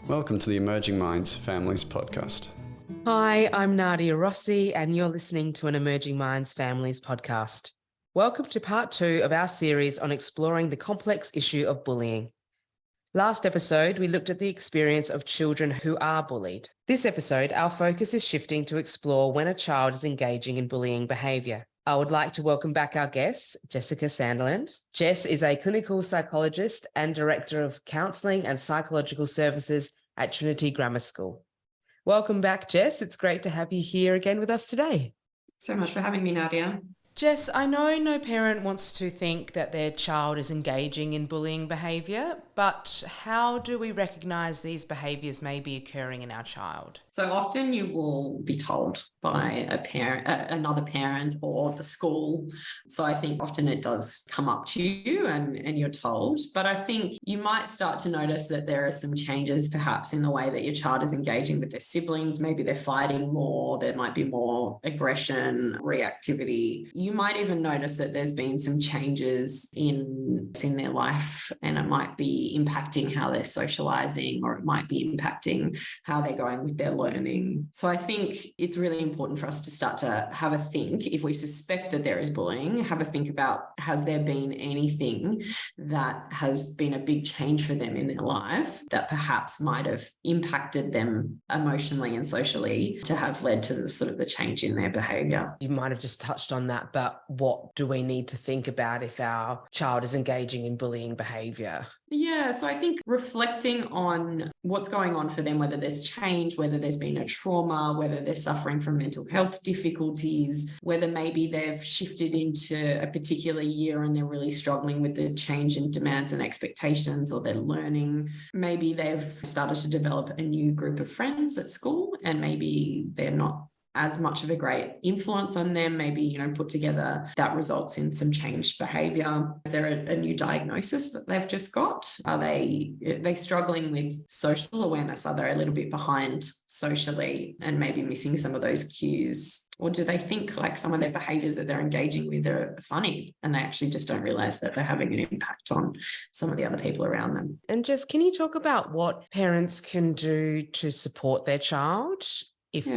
Welcome to the Emerging Minds Families podcast. Hi, I'm Nadia Rossi, and you're listening to an Emerging Minds Families podcast. Welcome to part 2 of our series on exploring the complex issue of bullying. Last episode, we looked at the experience of children who are bullied. This episode, our focus is shifting to explore when a child is engaging in bullying behaviour. I would like to welcome back our guest, Jessica Staniland. Jess is a clinical psychologist and director of counselling and psychological services at Trinity Grammar School. Welcome back, Jess. It's great to have you here again with us today. So much for having me, Nadia. Jess, I know no parent wants to think that their child is engaging in bullying behaviour, but how do we recognise these behaviours may be occurring in our child? So often you will be told by a parent, another parent or the school. So I think often it does come up to you and you're told, but I think you might start to notice that there are some changes perhaps in the way that your child is engaging with their siblings. Maybe they're fighting more, there might be more aggression, reactivity. You might even notice that there's been some changes in their life, and it might be impacting how they're socializing, or it might be impacting how they're going with their learning. So I think it's really important for us to start to have a think. If we suspect that there is bullying, have a think about, has there been anything that has been a big change for them in their life that perhaps might have impacted them emotionally and socially to have led to the change in their behavior. You might have just touched on that, but what do we need to think about if our child is engaging in bullying behaviour? Yeah, so I think reflecting on what's going on for them, whether there's change, whether there's been a trauma, whether they're suffering from mental health difficulties, whether maybe they've shifted into a particular year and they're really struggling with the change in demands and expectations, or they're learning. Maybe they've started to develop a new group of friends at school, and maybe they're not as much of a great influence on them. Maybe, put together that results in some changed behavior. Is there a new diagnosis that they've just got? Are they struggling with social awareness? Are they a little bit behind socially and maybe missing some of those cues? Or do they think like some of their behaviors that they're engaging with are funny, and they actually just don't realize that they're having an impact on some of the other people around them? And Jess, can you talk about what parents can do to support their child if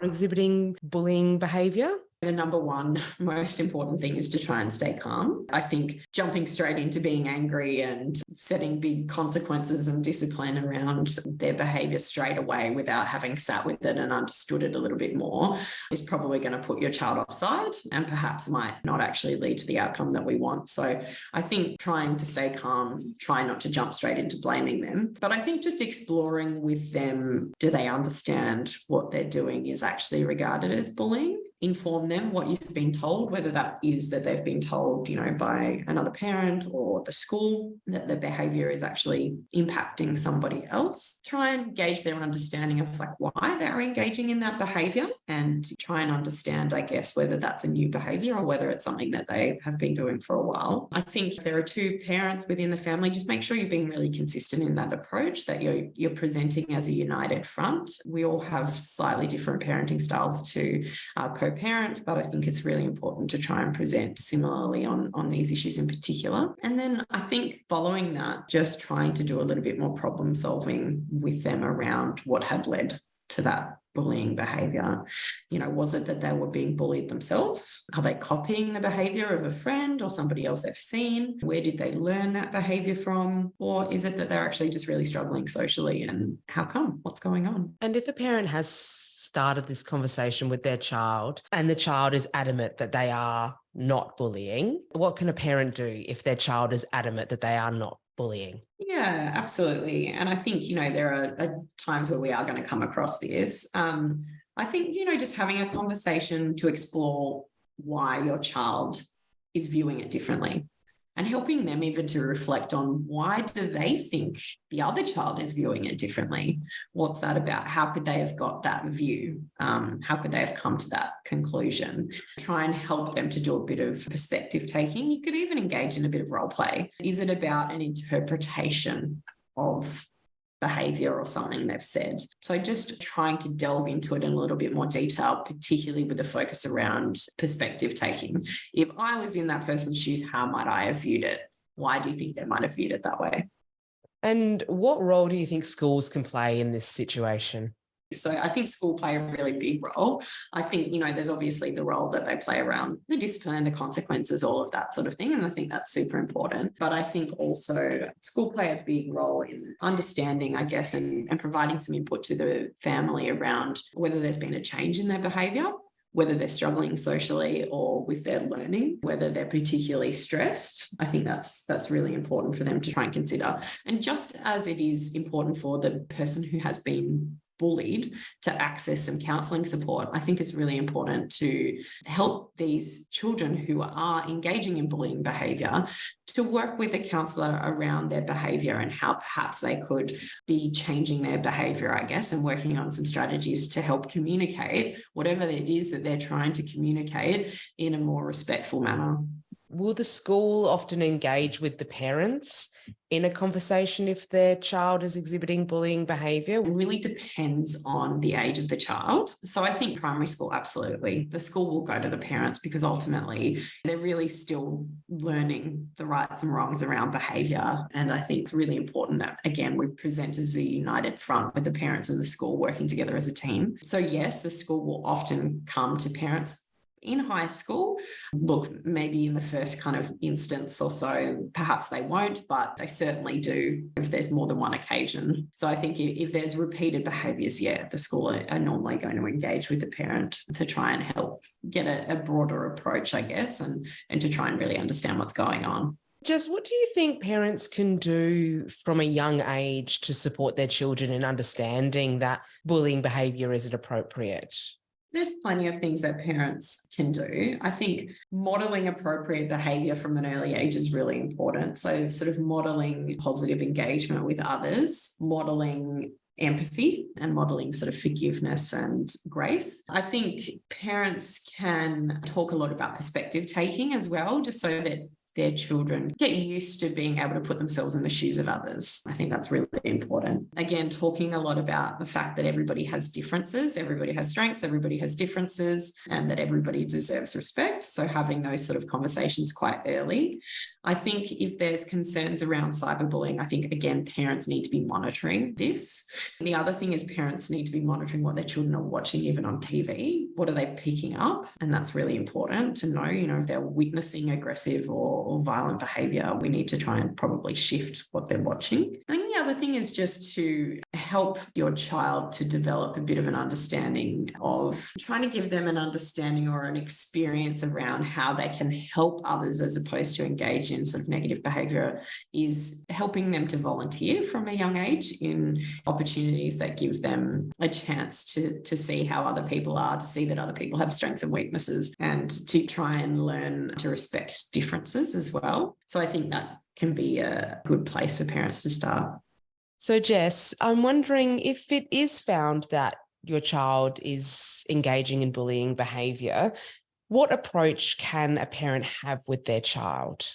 exhibiting bullying behaviour? The number one most important thing is to try and stay calm. I think jumping straight into being angry and setting big consequences and discipline around their behaviour straight away without having sat with it and understood it a little bit more is probably going to put your child offside and perhaps might not actually lead to the outcome that we want. So I think trying to stay calm, try not to jump straight into blaming them. But I think just exploring with them, do they understand what they're doing is actually regarded as bullying? Inform them what you've been told, whether that is that they've been told, by another parent or the school, that the behaviour is actually impacting somebody else. Try and gauge their understanding of why they're engaging in that behaviour, and try and understand, I guess, whether that's a new behaviour or whether it's something that they have been doing for a while. I think if there are two parents within the family, just make sure you're being really consistent in that approach, that you're presenting as a united front. We all have slightly different parenting styles to our co-parent, but I think it's really important to try and present similarly on these issues in particular. And then I think following that, just trying to do a little bit more problem solving with them around what had led to that bullying behaviour. Was it that they were being bullied themselves? Are they copying the behaviour of a friend or somebody else they've seen? Where did they learn that behaviour from? Or is it that they're actually just really struggling socially, and how come? What's going on? And if a parent has started this conversation with their child and the child is adamant that they are not bullying, what can a parent do if their child is adamant that they are not bullying? Yeah, absolutely. And I think, there are times where we are going to come across this. I think, just having a conversation to explore why your child is viewing it differently, and helping them even to reflect on why do they think the other child is viewing it differently? What's that about? How could they have got that view? How could they have come to that conclusion? Try and help them to do a bit of perspective taking. You could even engage in a bit of role play. Is it about an interpretation of behaviour or something they've said? So just trying to delve into it in a little bit more detail, particularly with the focus around perspective taking. If I was in that person's shoes, how might I have viewed it? Why do you think they might have viewed it that way? And what role do you think schools can play in this situation? So I think school play a really big role. I think, there's obviously the role that they play around the discipline, the consequences, all of that sort of thing. And I think that's super important. But I think also school play a big role in understanding, I guess, and providing some input to the family around whether there's been a change in their behaviour, whether they're struggling socially or with their learning, whether they're particularly stressed. I think that's really important for them to try and consider. And just as it is important for the person who has been bullied to access some counselling support, I think it's really important to help these children who are engaging in bullying behaviour to work with a counsellor around their behaviour and how perhaps they could be changing their behaviour, I guess, and working on some strategies to help communicate whatever it is that they're trying to communicate in a more respectful manner. Will the school often engage with the parents in a conversation if their child is exhibiting bullying behaviour? It really depends on the age of the child. So I think primary school, absolutely. The school will go to the parents because ultimately they're really still learning the rights and wrongs around behaviour. And I think it's really important that, again, we present as a united front with the parents and the school working together as a team. So yes, the school will often come to parents in high school. Look, maybe in the first kind of instance or so, perhaps they won't, but they certainly do if there's more than one occasion. So I think if there's repeated behaviours, the school are normally going to engage with the parent to try and help get a broader approach, I guess, and to try and really understand what's going on. Jess, what do you think parents can do from a young age to support their children in understanding that bullying behaviour isn't appropriate? There's plenty of things that parents can do. I think modelling appropriate behaviour from an early age is really important. So sort of modelling positive engagement with others, modelling empathy and modelling sort of forgiveness and grace. I think parents can talk a lot about perspective taking as well, just so that their children get used to being able to put themselves in the shoes of others. I think that's really important. Again, talking a lot about the fact that everybody has differences, everybody has strengths, everybody has differences, and that everybody deserves respect. So having those sort of conversations quite early. I think if there's concerns around cyberbullying, I think, again, parents need to be monitoring this. And the other thing is parents need to be monitoring what their children are watching, even on TV. What are they picking up? And that's really important to know, if they're witnessing aggressive or violent behaviour, we need to try and probably shift what they're watching. I think the other thing is just to help your child to develop a bit of an understanding of trying to give them an understanding or an experience around how they can help others as opposed to engage in sort of negative behaviour, is helping them to volunteer from a young age in opportunities that give them a chance to see how other people are, to see that other people have strengths and weaknesses, and to try and learn to respect differences as well. So I think that can be a good place for parents to start. So Jess, I'm wondering if it is found that your child is engaging in bullying behaviour, what approach can a parent have with their child?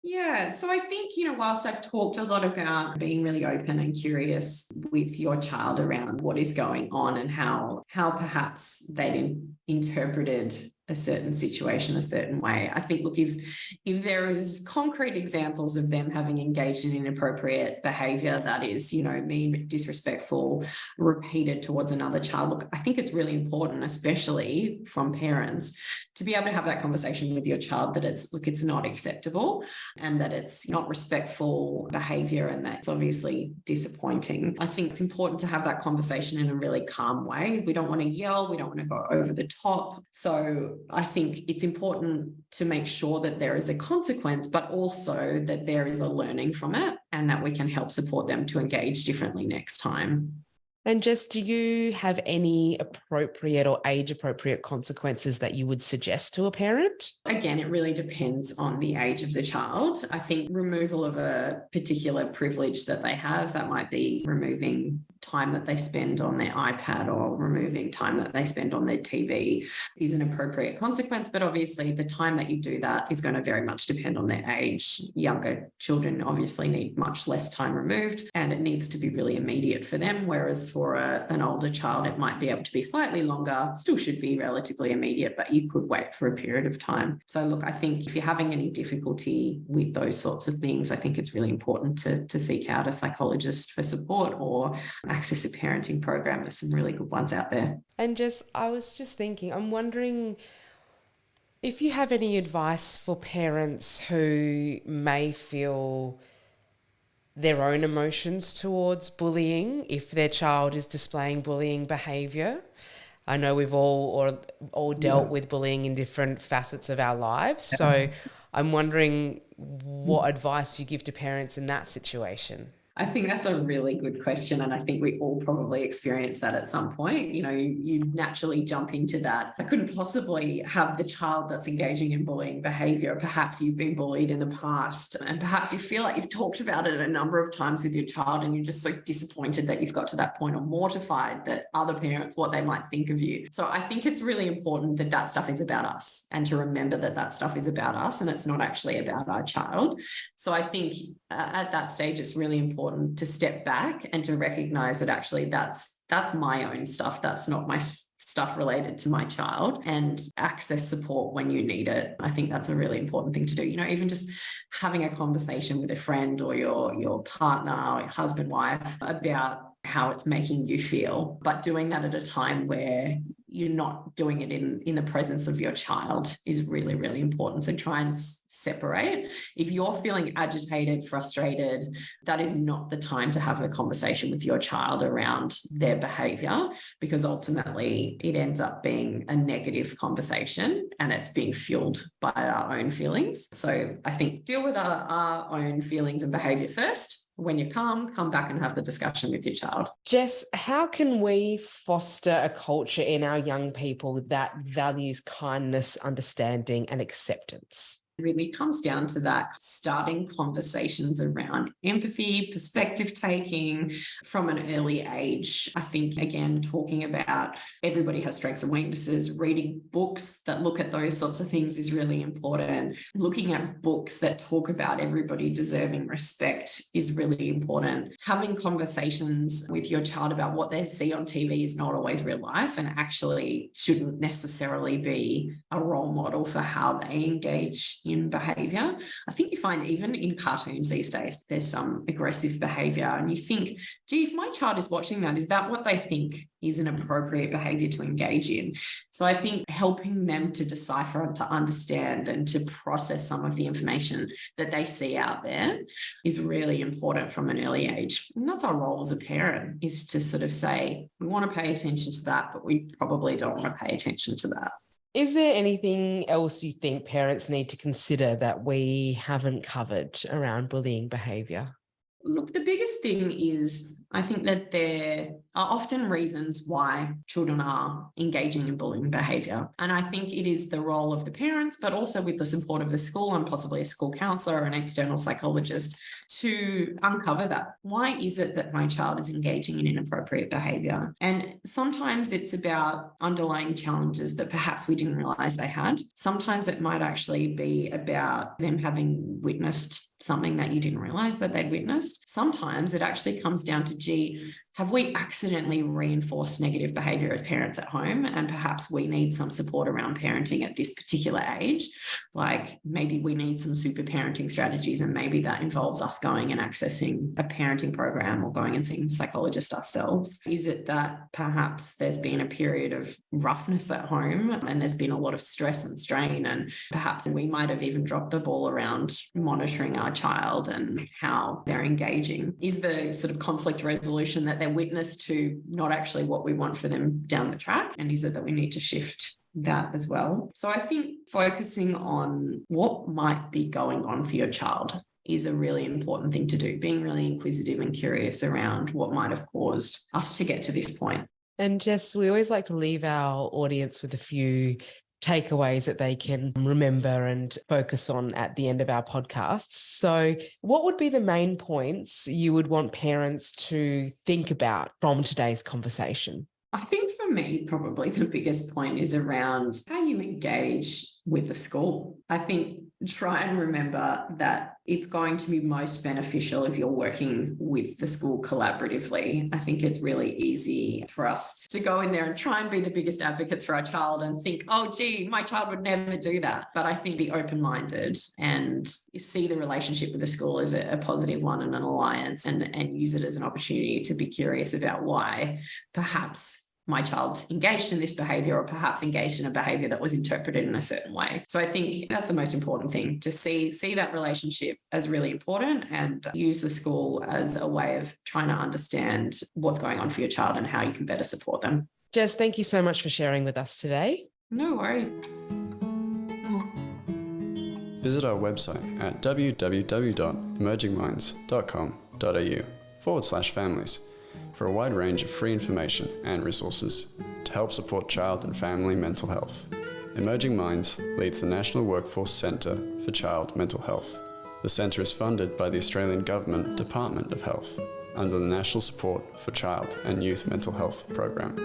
Yeah, so I think, whilst I've talked a lot about being really open and curious with your child around what is going on and how perhaps they'd interpreted a certain situation a certain way, I think, look, if there is concrete examples of them having engaged in inappropriate behaviour that is, mean, disrespectful, repeated towards another child, look, I think it's really important, especially from parents, to be able to have that conversation with your child that it's not acceptable and that it's not respectful behaviour and that's obviously disappointing. I think it's important to have that conversation in a really calm way. We don't want to yell, we don't want to go over the top. So I think it's important to make sure that there is a consequence, but also that there is a learning from it and that we can help support them to engage differently next time. And Jess, do you have any appropriate or age-appropriate consequences that you would suggest to a parent? Again, it really depends on the age of the child. I think removal of a particular privilege that they have, that might be removing time that they spend on their iPad or removing time that they spend on their TV is an appropriate consequence. But obviously the time that you do that is going to very much depend on their age. Younger children obviously need much less time removed, and it needs to be really immediate for them. Whereas for an older child, it might be able to be slightly longer, still should be relatively immediate, but you could wait for a period of time. So look, I think if you're having any difficulty with those sorts of things, I think it's really important to seek out a psychologist for support or access a parenting program. There's some really good ones out there. And I was just thinking, I'm wondering if you have any advice for parents who may feel their own emotions towards bullying if their child is displaying bullying behaviour. I know we've all dealt with bullying in different facets of our lives. So I'm wondering what advice you give to parents in that situation. I think that's a really good question. And I think we all probably experience that at some point. You naturally jump into that. I couldn't possibly have the child that's engaging in bullying behavior. Perhaps you've been bullied in the past, and perhaps you feel like you've talked about it a number of times with your child, and you're just so disappointed that you've got to that point, or mortified that other parents, what they might think of you. So I think it's really important that that stuff is about us, and to remember that that stuff is about us and it's not actually about our child. So I think at that stage, it's really important to step back and to recognize that actually that's my own stuff. That's not my stuff related to my child, and access support when you need it. I think that's a really important thing to do. Even just having a conversation with a friend or your partner or your husband, wife about how it's making you feel, but doing that at a time where you're not doing it in the presence of your child is really, really important. So try and separate. If you're feeling agitated, frustrated, that is not the time to have a conversation with your child around their behavior, because ultimately it ends up being a negative conversation and it's being fueled by our own feelings. So I think deal with our own feelings and behavior first. When you're calm, come back and have the discussion with your child. Jess, how can we foster a culture in our young people that values kindness, understanding, and acceptance? It really comes down to that, starting conversations around empathy, perspective taking from an early age. I think, again, talking about everybody has strengths and weaknesses, reading books that look at those sorts of things is really important. Looking at books that talk about everybody deserving respect is really important. Having conversations with your child about what they see on TV is not always real life, and actually shouldn't necessarily be a role model for how they engage in behavior. I think you find even in cartoons these days, there's some aggressive behavior, and you think, gee, if my child is watching that, is that what they think is an appropriate behavior to engage in? So I think helping them to decipher and to understand and to process some of the information that they see out there is really important from an early age. And that's our role as a parent, is to sort of say, we want to pay attention to that, but we probably don't want to pay attention to that. Is there anything else you think parents need to consider that we haven't covered around bullying behaviour? Look, the biggest thing is I think that there are often reasons why children are engaging in bullying behaviour. And I think it is the role of the parents, but also with the support of the school and possibly a school counsellor or an external psychologist, to uncover that. Why is it that my child is engaging in inappropriate behaviour? And sometimes it's about underlying challenges that perhaps we didn't realise they had. Sometimes it might actually be about them having witnessed something that you didn't realise that they'd witnessed. Sometimes it actually comes down to, gee, have we accidentally reinforced negative behaviour as parents at home? And perhaps we need some support around parenting at this particular age. Like maybe we need some super parenting strategies, and maybe that involves us going and accessing a parenting program or going and seeing a psychologist ourselves. Is it that perhaps there's been a period of roughness at home and there's been a lot of stress and strain, and perhaps we might have even dropped the ball around monitoring our child and how they're engaging? Is the sort of conflict resolution that they're witness to not actually what we want for them down the track? And is it that we need to shift that as well? So I think focusing on what might be going on for your child is a really important thing to do, being really inquisitive and curious around what might have caused us to get to this point. And Jess, we always like to leave our audience with a few takeaways that they can remember and focus on at the end of our podcasts. So what would be the main points you would want parents to think about from today's conversation? I think for me, probably the biggest point is around how you engage with the school. I think try and remember that it's going to be most beneficial if you're working with the school collaboratively. I think it's really easy for us to go in there and try and be the biggest advocates for our child and think, oh, gee, my child would never do that. But I think be open-minded and see the relationship with the school as a positive one and an alliance, and use it as an opportunity to be curious about why perhaps my child engaged in this behaviour, or perhaps engaged in a behaviour that was interpreted in a certain way. So I think that's the most important thing, to see that relationship as really important and use the school as a way of trying to understand what's going on for your child and how you can better support them. Jess, thank you so much for sharing with us today. No worries. Visit our website at www.emergingminds.com.au/families for a wide range of free information and resources to help support child and family mental health. Emerging Minds leads the National Workforce Centre for Child Mental Health. The centre is funded by the Australian Government Department of Health under the National Support for Child and Youth Mental Health program.